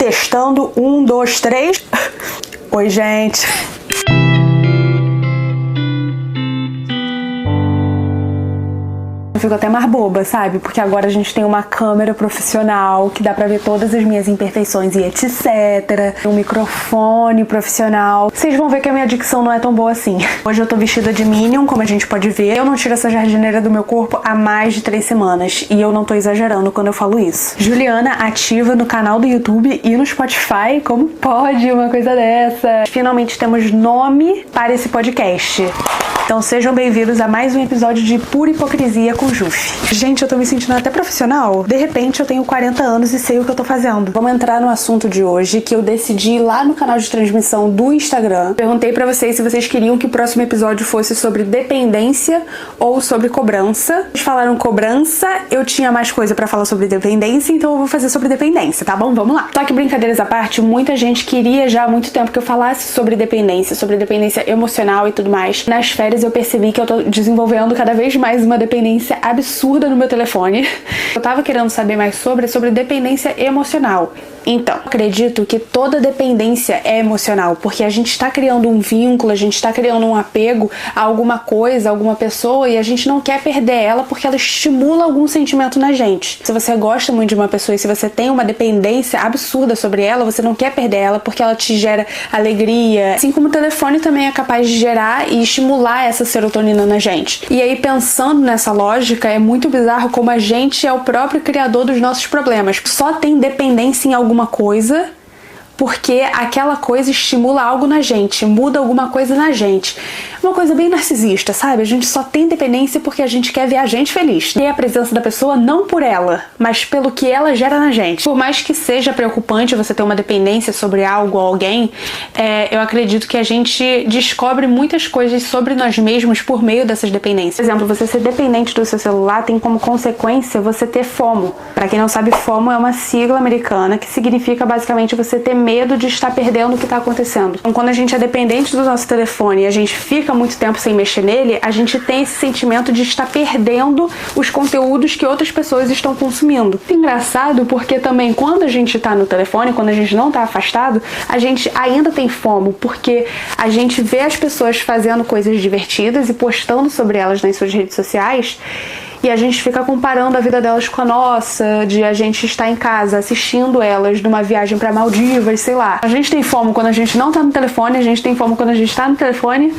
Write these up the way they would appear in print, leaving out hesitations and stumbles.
Testando, 1, 2, 3. Oi, gente. Eu fico até mais boba, sabe? Porque agora a gente tem uma câmera profissional que dá pra ver todas as minhas imperfeições e etc. Um microfone profissional. Vocês vão ver que a minha dicção não é tão boa assim. Hoje eu tô vestida de Minion, como a gente pode ver. Eu não tiro essa jardineira do meu corpo há mais de 3 semanas. E eu não tô exagerando quando eu falo isso. Juliana ativa no canal do YouTube e no Spotify. Como pode uma coisa dessa? Finalmente temos nome para esse podcast. Então sejam bem-vindos a mais um episódio de Pura Hipocrisia com Juf. Gente, eu tô me sentindo até profissional. De repente eu tenho 40 anos e sei o que eu tô fazendo. Vamos entrar no assunto de hoje, que eu decidi lá no canal de transmissão do Instagram. Perguntei pra vocês se vocês queriam que o próximo episódio fosse sobre dependência ou sobre cobrança. Eles falaram cobrança, eu tinha mais coisa pra falar sobre dependência, então eu vou fazer sobre dependência, tá bom? Vamos lá. Só que brincadeiras à parte, muita gente queria já há muito tempo que eu falasse sobre dependência emocional e tudo mais. Nas férias eu percebi que eu tô desenvolvendo cada vez mais uma dependência absurda no meu telefone. Eu tava querendo saber mais sobre dependência emocional. Então, acredito que toda dependência é emocional, porque a gente está criando um vínculo, a gente está criando um apego a alguma coisa, a alguma pessoa, e a gente não quer perder ela porque ela estimula algum sentimento na gente. Se você gosta muito de uma pessoa e se você tem uma dependência absurda sobre ela, você não quer perder ela porque ela te gera alegria. Assim como o telefone também é capaz de gerar e estimular essa serotonina na gente. E aí, pensando nessa lógica, é muito bizarro como a gente é o próprio criador dos nossos problemas. Só tem dependência em alguma coisa porque aquela coisa estimula algo na gente, muda alguma coisa na gente. Uma coisa bem narcisista, sabe? A gente só tem dependência porque a gente quer ver a gente feliz. Tem a presença da pessoa não por ela, mas pelo que ela gera na gente. Por mais que seja preocupante você ter uma dependência sobre algo ou alguém, eu acredito que a gente descobre muitas coisas sobre nós mesmos por meio dessas dependências. Por exemplo, você ser dependente do seu celular tem como consequência você ter FOMO. Pra quem não sabe, FOMO é uma sigla americana que significa basicamente você ter medo de estar perdendo o que está acontecendo. Então, quando a gente é dependente do nosso telefone e a gente fica muito tempo sem mexer nele, a gente tem esse sentimento de estar perdendo os conteúdos que outras pessoas estão consumindo. É engraçado porque também quando a gente está no telefone, quando a gente não está afastado, a gente ainda tem FOMO, porque a gente vê as pessoas fazendo coisas divertidas e postando sobre elas nas suas redes sociais, e a gente fica comparando a vida delas com a nossa, de a gente estar em casa assistindo elas numa viagem pra Maldivas, sei lá. A gente tem FOMO quando a gente não tá no telefone, a gente tem FOMO quando a gente tá no telefone.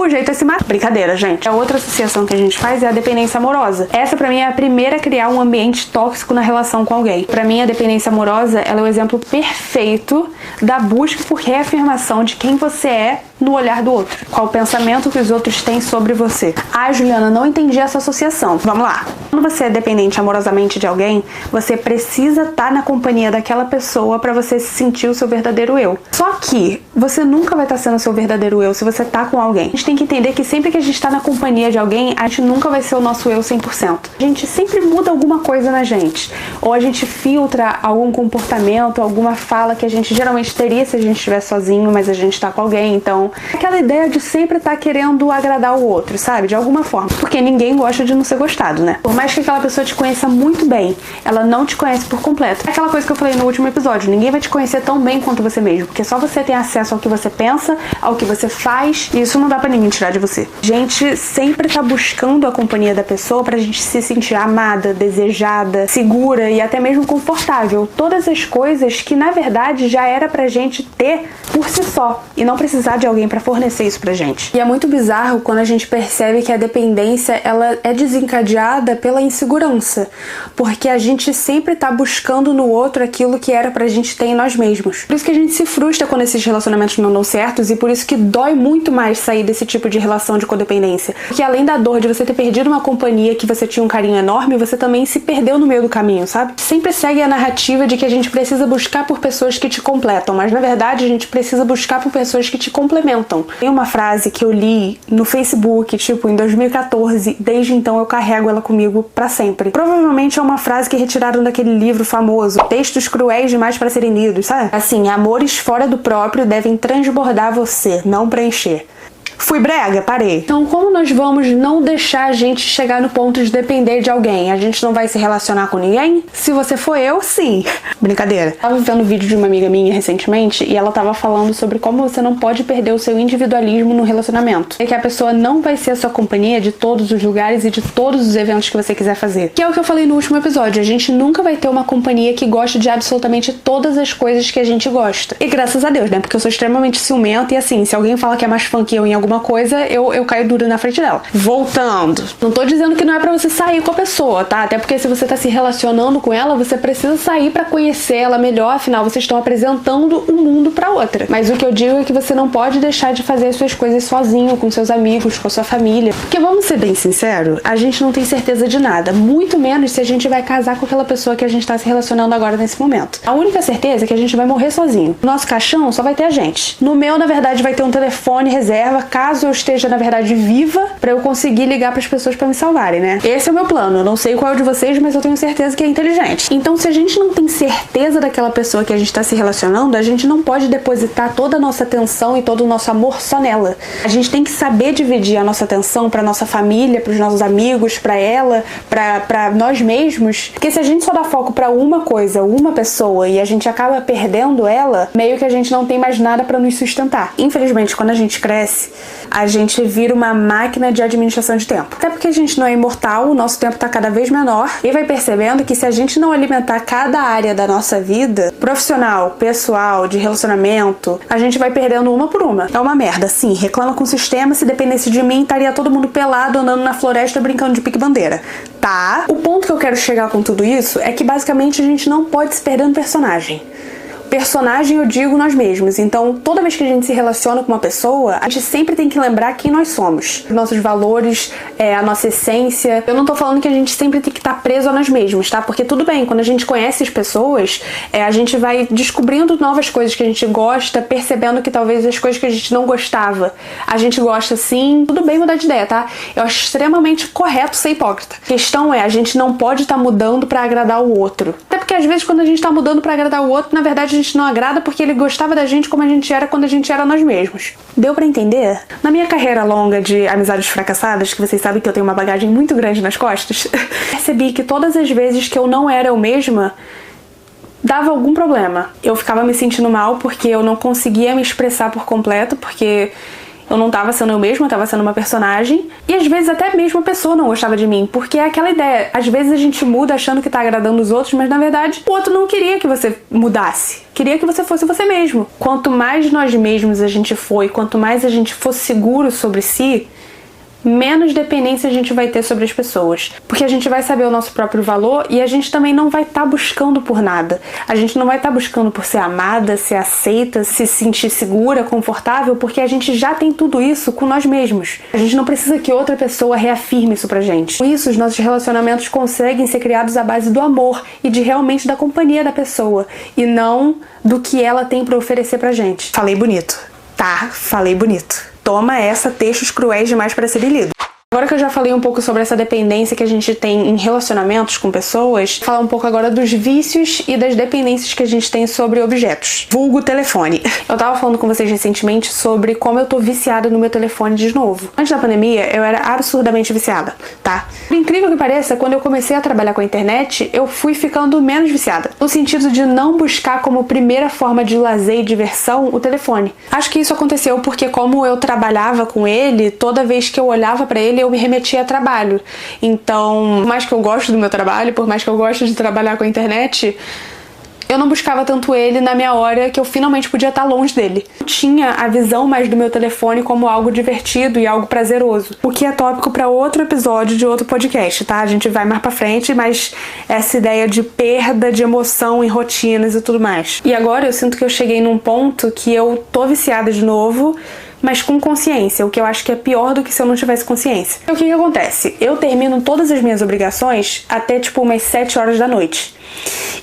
O jeito é se matar. Brincadeira, gente. A outra associação que a gente faz é a dependência amorosa. Essa, pra mim, é a primeira a criar um ambiente tóxico na relação com alguém. Pra mim, a dependência amorosa, ela é o exemplo perfeito da busca por reafirmação de quem você é no olhar do outro. Qual o pensamento que os outros têm sobre você. Ah, Juliana, não entendi essa associação. Vamos lá. Quando você é dependente amorosamente de alguém, você precisa estar na companhia daquela pessoa pra você sentir o seu verdadeiro eu. Só que você nunca vai estar sendo o seu verdadeiro eu se você tá com alguém. A gente tem que entender que sempre que a gente tá na companhia de alguém, a gente nunca vai ser o nosso eu 100%. A gente sempre muda alguma coisa na gente. Ou a gente filtra algum comportamento, alguma fala que a gente geralmente teria se a gente estivesse sozinho, mas a gente tá com alguém. Então, aquela ideia de sempre estar querendo agradar o outro, sabe? De alguma forma. Porque ninguém gosta de não ser gostado, né? Por mais que aquela pessoa te conheça muito bem, ela não te conhece por completo. É aquela coisa que eu falei no último episódio. Ninguém vai te conhecer tão bem quanto você mesmo. Porque só você tem acesso ao que você pensa, ao que você faz, e isso não dá pra ninguém tirar de você. A gente sempre tá buscando a companhia da pessoa pra gente se sentir amada, desejada, segura e até mesmo confortável. Todas as coisas que, na verdade, já era pra gente ter por si só. E não precisar de alguém pra fornecer isso pra gente. E é muito bizarro quando a gente percebe que a dependência, ela é desencadeada pela insegurança. Porque a gente sempre tá buscando no outro aquilo que era pra gente ter em nós mesmos. Por isso que a gente se frustra quando esses relacionamentos não dão certos e por isso que dói muito mais sair desse tipo de relação de codependência. Porque além da dor de você ter perdido uma companhia que você tinha um carinho enorme, você também se perdeu no meio do caminho, sabe? Sempre segue a narrativa de que a gente precisa buscar por pessoas que te completam, mas na verdade a gente precisa buscar por pessoas que te complementam. Tem uma frase que eu li no Facebook, tipo, em 2014, desde então eu carrego ela comigo pra sempre. Provavelmente é uma frase que retiraram daquele livro famoso, Textos Cruéis Demais para Serem Lidos, sabe? Assim, amores fora do próprio devem transbordar você, não preencher. Fui brega? Parei. Então, como nós vamos não deixar a gente chegar no ponto de depender de alguém? A gente não vai se relacionar com ninguém? Se você for eu, sim. Brincadeira. Eu tava vendo um vídeo de uma amiga minha recentemente e ela tava falando sobre como você não pode perder o seu individualismo no relacionamento. E que a pessoa não vai ser a sua companhia de todos os lugares e de todos os eventos que você quiser fazer. Que é o que eu falei no último episódio. A gente nunca vai ter uma companhia que goste de absolutamente todas as coisas que a gente gosta. E graças a Deus, né? Porque eu sou extremamente ciumenta e assim, se alguém fala que é mais fã que eu em alguma coisa, eu caio dura na frente dela. Voltando. Não tô dizendo que não é pra você sair com a pessoa, tá? Até porque se você tá se relacionando com ela, você precisa sair pra conhecer ela melhor, afinal vocês estão apresentando o mundo pra outra. Mas o que eu digo é que você não pode deixar de fazer as suas coisas sozinho, com seus amigos, com a sua família. Porque vamos ser bem sinceros, a gente não tem certeza de nada, muito menos se a gente vai casar com aquela pessoa que a gente tá se relacionando agora nesse momento. A única certeza é que a gente vai morrer sozinho. No nosso caixão só vai ter a gente. No meu, na verdade, vai ter um telefone reserva, caso eu esteja, na verdade, viva, pra eu conseguir ligar pras pessoas pra me salvarem, né? Esse é o meu plano. Eu não sei qual é o de vocês, mas eu tenho certeza que é inteligente. Então, se a gente não tem certeza daquela pessoa que a gente tá se relacionando, a gente não pode depositar toda a nossa atenção e todo o nosso amor só nela. A gente tem que saber dividir a nossa atenção pra nossa família, pros nossos amigos, pra ela, pra nós mesmos. Porque se a gente só dá foco pra uma coisa, uma pessoa, e a gente acaba perdendo ela, meio que a gente não tem mais nada pra nos sustentar. Infelizmente, quando a gente cresce, a gente vira uma máquina de administração de tempo. Até porque a gente não é imortal, o nosso tempo tá cada vez menor, e vai percebendo que se a gente não alimentar cada área da nossa vida, profissional, pessoal, de relacionamento, a gente vai perdendo uma por uma. É uma merda, sim, reclama com o sistema, se dependesse de mim, estaria todo mundo pelado, andando na floresta, brincando de pique-bandeira. Tá? O ponto que eu quero chegar com tudo isso é que basicamente a gente não pode se perder no personagem. Personagem eu digo nós mesmos, então toda vez que a gente se relaciona com uma pessoa, a gente sempre tem que lembrar quem nós somos, os nossos valores, a nossa essência. Eu não tô falando que a gente sempre tem que estar preso a nós mesmos, tá? Porque tudo bem, quando a gente conhece as pessoas, a gente vai descobrindo novas coisas que a gente gosta, percebendo que talvez as coisas que a gente não gostava, a gente gosta sim, tudo bem mudar de ideia, tá? Eu acho extremamente correto ser hipócrita. A questão é, a gente não pode estar mudando pra agradar o outro. Até porque às vezes quando a gente tá mudando pra agradar o outro, na verdade a gente não agrada porque ele gostava da gente como a gente era quando a gente era nós mesmos. Deu pra entender? Na minha carreira longa de amizades fracassadas, que vocês sabem que eu tenho uma bagagem muito grande nas costas, percebi que todas as vezes que eu não era eu mesma, dava algum problema. Eu ficava me sentindo mal porque eu não conseguia me expressar por completo, porque eu não tava sendo eu mesma, eu tava sendo uma personagem. E às vezes até mesmo a pessoa não gostava de mim, porque é aquela ideia. Às vezes a gente muda achando que tá agradando os outros, mas na verdade o outro não queria que você mudasse. Queria que você fosse você mesmo. Quanto mais nós mesmos a gente for e quanto mais a gente for seguro sobre si, menos dependência a gente vai ter sobre as pessoas. Porque a gente vai saber o nosso próprio valor e a gente também não vai estar buscando por nada. A gente não vai estar buscando por ser amada, ser aceita, se sentir segura, confortável, porque a gente já tem tudo isso com nós mesmos. A gente não precisa que outra pessoa reafirme isso pra gente. Com isso, os nossos relacionamentos conseguem ser criados à base do amor e de realmente da companhia da pessoa, e não do que ela tem pra oferecer pra gente. Falei bonito. Tá, falei bonito. Toma essa, textos cruéis demais para serem lidos. Agora que eu já falei um pouco sobre essa dependência que a gente tem em relacionamentos com pessoas, vou falar um pouco agora dos vícios e das dependências que a gente tem sobre objetos. Vulgo telefone. Eu tava falando com vocês recentemente sobre como eu tô viciada no meu telefone de novo. Antes da pandemia, eu era absurdamente viciada, tá? Por incrível que pareça, quando eu comecei a trabalhar com a internet, eu fui ficando menos viciada. No sentido de não buscar como primeira forma de lazer e diversão o telefone. Acho que isso aconteceu porque como eu trabalhava com ele, toda vez que eu olhava pra ele, eu me remetia a trabalho. Então, por mais que eu goste do meu trabalho, por mais que eu goste de trabalhar com a internet, eu não buscava tanto ele na minha hora que eu finalmente podia estar longe dele. Eu tinha a visão mais do meu telefone como algo divertido e algo prazeroso. O que é tópico para outro episódio de outro podcast, tá? A gente vai mais pra frente, mas essa ideia de perda de emoção em rotinas e tudo mais. E agora eu sinto que eu cheguei num ponto que eu tô viciada de novo, mas com consciência, o que eu acho que é pior do que se eu não tivesse consciência. Então, o que acontece? Eu termino todas as minhas obrigações até tipo umas 7 horas da noite.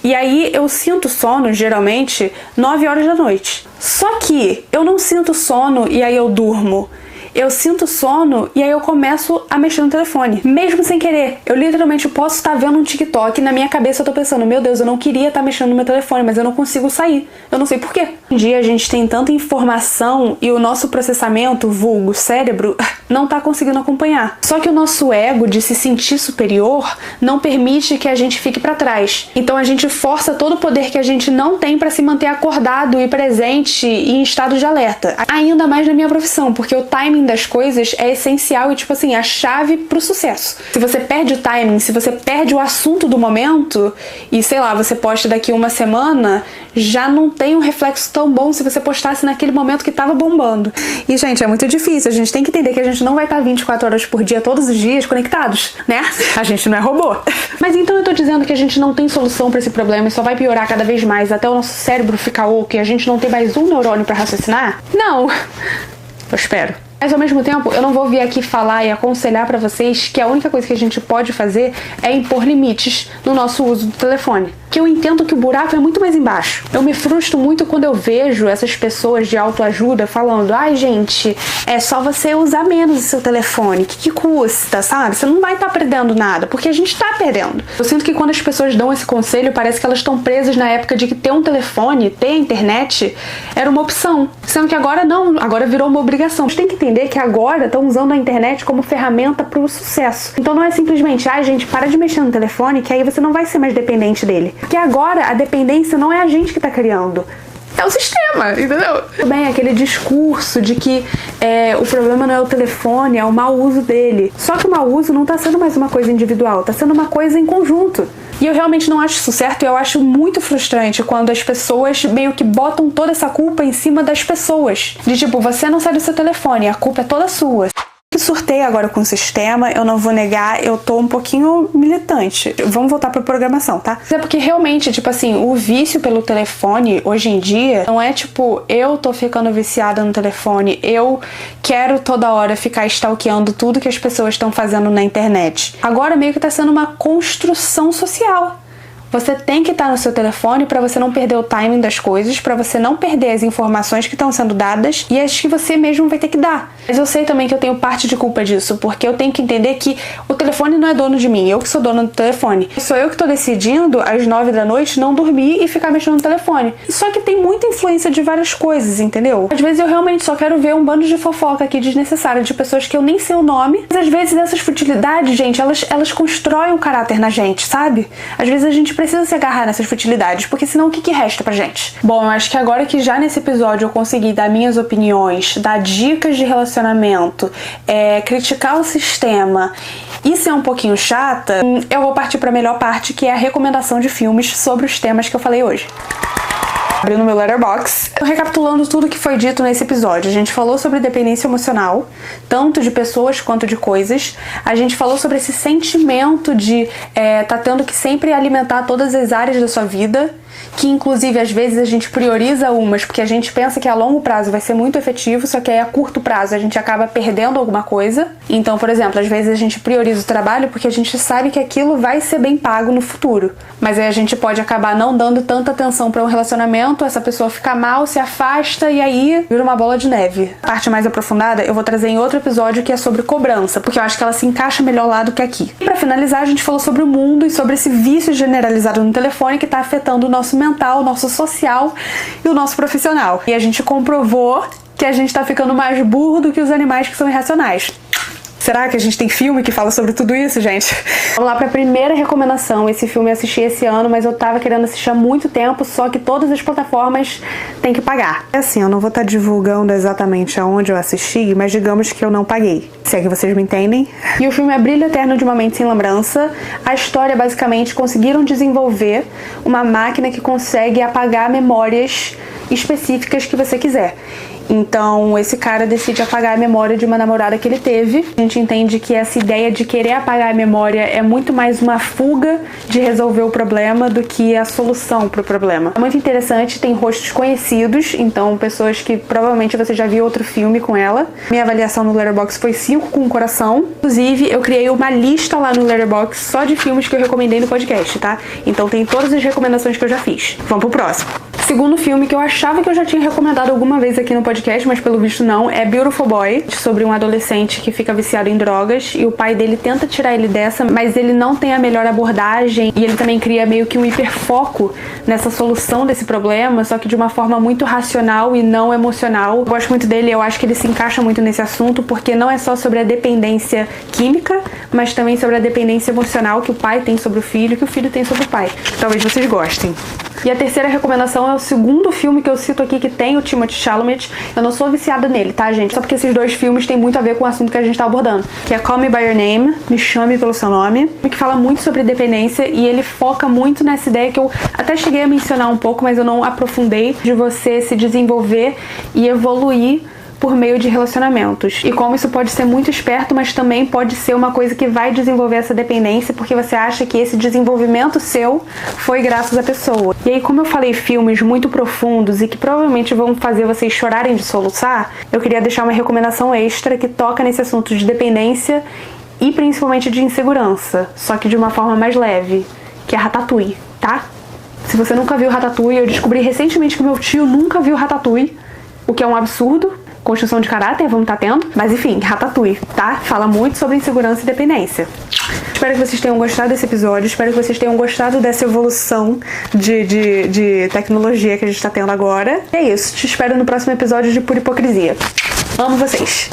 E aí eu sinto sono, geralmente, 9 horas da noite. Só que eu não sinto sono e aí eu durmo. eu sinto sono e aí eu começo a mexer no telefone, mesmo sem querer. Eu literalmente posso estar vendo um TikTok e na minha cabeça eu tô pensando, meu Deus, eu não queria estar mexendo no meu telefone, mas eu não consigo sair. Eu não sei por quê. Hoje em dia a gente tem tanta informação e o nosso processamento, vulgo cérebro, não tá conseguindo acompanhar. Só que o nosso ego de se sentir superior não permite que a gente fique pra trás. Então a gente força todo o poder que a gente não tem pra se manter acordado e presente e em estado de alerta. Ainda mais na minha profissão, porque o timing das coisas é essencial e, tipo assim, a chave pro sucesso. Se você perde o timing, se você perde o assunto do momento e, sei lá, você posta daqui uma semana, já não tem um reflexo tão bom se você postasse naquele momento que tava bombando. E, gente, é muito difícil. A gente tem que entender que a gente não vai estar 24 horas por dia, todos os dias, conectados, né? A gente não é robô. Mas então eu tô dizendo que a gente não tem solução pra esse problema e só vai piorar cada vez mais até o nosso cérebro ficar oco e a gente não ter mais um neurônio pra raciocinar? Não. Eu espero. Mas ao mesmo tempo, eu não vou vir aqui falar e aconselhar pra vocês que a única coisa que a gente pode fazer é impor limites no nosso uso do telefone. Que eu entendo que o buraco é muito mais embaixo. Eu me frustro muito quando eu vejo essas pessoas de autoajuda falando, ai gente, é só você usar menos o seu telefone, que custa, sabe? Você não vai estar perdendo nada, porque a gente tá perdendo. Eu sinto que quando as pessoas dão esse conselho, parece que elas estão presas na época de que ter um telefone, ter a internet, era uma opção. Sendo que agora não, agora virou uma obrigação. A gente tem que entender que agora estão usando a internet como ferramenta pro sucesso. Então não é simplesmente, ai gente, para de mexer no telefone, que aí você não vai ser mais dependente dele. Porque agora a dependência não é a gente que tá criando, é o sistema, entendeu? Bem, aquele discurso de que o problema não é o telefone, é o mau uso dele. Só que o mau uso não tá sendo mais uma coisa individual, tá sendo uma coisa em conjunto. E eu realmente não acho isso certo e eu acho muito frustrante quando as pessoas meio que botam toda essa culpa em cima das pessoas. De tipo, você não sai do seu telefone, a culpa é toda sua. Surtei agora com o sistema, eu não vou negar, eu tô um pouquinho militante. Vamos voltar pra programação, tá? É porque realmente, tipo assim, o vício pelo telefone, hoje em dia, não é tipo, eu tô ficando viciada no telefone, eu quero toda hora ficar stalkeando tudo que as pessoas estão fazendo na internet. Agora meio que tá sendo uma construção social. Você tem que estar no seu telefone para você não perder o timing das coisas, para você não perder as informações que estão sendo dadas e as que você mesmo vai ter que dar. Mas eu sei também que eu tenho parte de culpa disso, porque eu tenho que entender que o telefone não é dono de mim, eu que sou dona do telefone. Sou eu que tô decidindo às 9 da noite não dormir e ficar mexendo no telefone. Só que tem muita influência de várias coisas, entendeu? Às vezes eu realmente só quero ver um bando de fofoca aqui desnecessária de pessoas que eu nem sei o nome, mas às vezes essas futilidades, gente, elas constroem o caráter na gente, sabe? Às vezes a gente precisa se agarrar nessas futilidades, porque senão o que resta pra gente? Bom, eu acho que agora que já nesse episódio eu consegui dar minhas opiniões, dar dicas de relacionamento, criticar o sistema e ser um pouquinho chata, eu vou partir pra melhor parte, que é a recomendação de filmes sobre os temas que eu falei hoje. Abrindo meu Letterboxd. Recapitulando tudo que foi dito nesse episódio, a gente falou sobre dependência emocional, tanto de pessoas quanto de coisas. A gente falou sobre esse sentimento de tá tendo que sempre alimentar todas as áreas da sua vida, que inclusive às vezes a gente prioriza umas porque a gente pensa que a longo prazo vai ser muito efetivo, só que aí a curto prazo a gente acaba perdendo alguma coisa. Então, por exemplo, às vezes a gente prioriza o trabalho porque a gente sabe que aquilo vai ser bem pago no futuro, mas aí a gente pode acabar não dando tanta atenção para um relacionamento, essa pessoa fica mal, se afasta e aí vira uma bola de neve. A parte mais aprofundada eu vou trazer em outro episódio, que é sobre cobrança, porque eu acho que ela se encaixa melhor lá do que aqui. E pra finalizar, a gente falou sobre o mundo e sobre esse vício generalizado no telefone que tá afetando o nosso mental, o nosso social e o nosso profissional. E a gente comprovou que a gente tá ficando mais burro do que os animais que são irracionais. Será que a gente tem filme que fala sobre tudo isso, gente? Vamos lá pra primeira recomendação. Esse filme eu assisti esse ano, mas eu tava querendo assistir há muito tempo, só que todas as plataformas têm que pagar. É assim, eu não vou estar divulgando exatamente aonde eu assisti, mas digamos que eu não paguei. Se é que vocês me entendem. E o filme é Brilho Eterno de uma Mente Sem Lembrança. A história, basicamente, conseguiram desenvolver uma máquina que consegue apagar memórias específicas que você quiser. Então, esse cara decide apagar a memória de uma namorada que ele teve. A gente entende que essa ideia de querer apagar a memória é muito mais uma fuga de resolver o problema do que a solução pro problema. É muito interessante, tem rostos conhecidos, então pessoas que provavelmente você já viu outro filme com ela. Minha avaliação no Letterboxd foi 5 com o coração. Inclusive, eu criei uma lista lá no Letterboxd só de filmes que eu recomendei no podcast, tá? Então tem todas as recomendações que eu já fiz. Vamos pro próximo. Segundo filme que eu achava que eu já tinha recomendado alguma vez aqui no podcast, mas pelo visto não, é Beautiful Boy, sobre um adolescente que fica viciado em drogas e o pai dele tenta tirar ele dessa, mas ele não tem a melhor abordagem e ele também cria meio que um hiperfoco nessa solução desse problema, só que de uma forma muito racional e não emocional. Eu gosto muito dele, eu acho que ele se encaixa muito nesse assunto, porque não é só sobre a dependência química, mas também sobre a dependência emocional que o pai tem sobre o filho, que o filho tem sobre o pai. Talvez vocês gostem. E a terceira recomendação é o segundo filme que eu cito aqui que tem o Timothée Chalamet. Eu não sou viciada nele, tá, gente? Só porque esses dois filmes têm muito a ver com o assunto que a gente tá abordando. Que é Call Me By Your Name, Me Chame Pelo Seu Nome. Que fala muito sobre dependência e ele foca muito nessa ideia que eu até cheguei a mencionar um pouco, mas eu não aprofundei, de você se desenvolver e evoluir por meio de relacionamentos. E como isso pode ser muito esperto, mas também pode ser uma coisa que vai desenvolver essa dependência, porque você acha que esse desenvolvimento seu foi graças à pessoa. E aí, como eu falei, filmes muito profundos e que provavelmente vão fazer vocês chorarem de soluçar, eu queria deixar uma recomendação extra que toca nesse assunto de dependência e principalmente de insegurança, só que de uma forma mais leve, que é Ratatouille, tá? Se você nunca viu Ratatouille, eu descobri recentemente que meu tio nunca viu Ratatouille, o que é um absurdo. Construção de caráter, vamos estar tendo. Mas enfim, Ratatouille, tá? Fala muito sobre insegurança e dependência. Espero que vocês tenham gostado desse episódio. Espero que vocês tenham gostado dessa evolução de tecnologia que a gente tá tendo agora. E é isso. Te espero no próximo episódio de Pura Hipocrisia. Amo vocês!